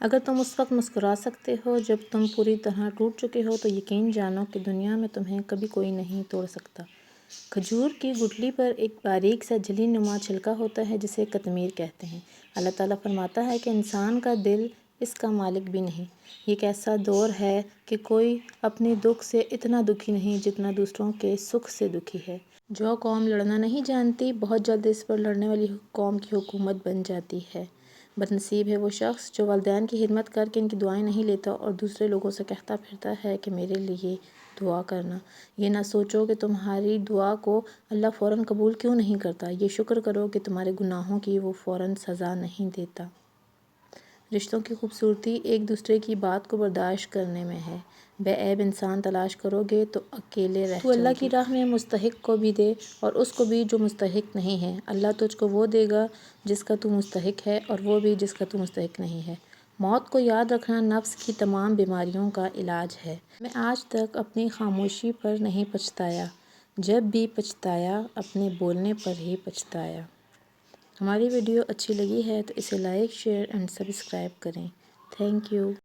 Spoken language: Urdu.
اگر تم اس وقت مسکرا سکتے ہو جب تم پوری طرح ٹوٹ چکے ہو تو یقین جانو کہ دنیا میں تمہیں کبھی کوئی نہیں توڑ سکتا۔ کھجور کی گٹلی پر ایک باریک سا جھلی نما چھلکا ہوتا ہے جسے قطمیر کہتے ہیں۔ اللہ تعالیٰ فرماتا ہے کہ انسان کا دل اس کا مالک بھی نہیں۔ یہ ایک ایسا دور ہے کہ کوئی اپنے دکھ سے اتنا دکھی نہیں جتنا دوسروں کے سکھ سے دکھی ہے۔ جو قوم لڑنا نہیں جانتی بہت جلد اس پر لڑنے والی قوم کی حکومت بن جاتی ہے۔ بد نصیب ہے وہ شخص جو والدین کی خدمت کر کے ان کی دعائیں نہیں لیتا اور دوسرے لوگوں سے کہتا پھرتا ہے کہ میرے لیے دعا کرنا۔ یہ نہ سوچو کہ تمہاری دعا کو اللہ فوراً قبول کیوں نہیں کرتا، یہ شکر کرو کہ تمہارے گناہوں کی وہ فوراً سزا نہیں دیتا۔ رشتوں کی خوبصورتی ایک دوسرے کی بات کو برداشت کرنے میں ہے۔ بے عیب انسان تلاش کرو گے تو اکیلے رہ جاؤ گے۔ تو اللہ کی راہ میں مستحق کو بھی دے اور اس کو بھی جو مستحق نہیں ہے۔ اللہ تجھ کو وہ دے گا جس کا تو مستحق ہے اور وہ بھی جس کا تو مستحق نہیں ہے۔ موت کو یاد رکھنا نفس کی تمام بیماریوں کا علاج ہے۔ میں آج تک اپنی خاموشی پر نہیں پچھتایا، جب بھی پچھتایا اپنے بولنے پر ہی پچھتایا۔ ہماری ویڈیو اچھی لگی ہے تو اسے لائک، شیئر اینڈ سبسکرائب کریں۔ Thank you.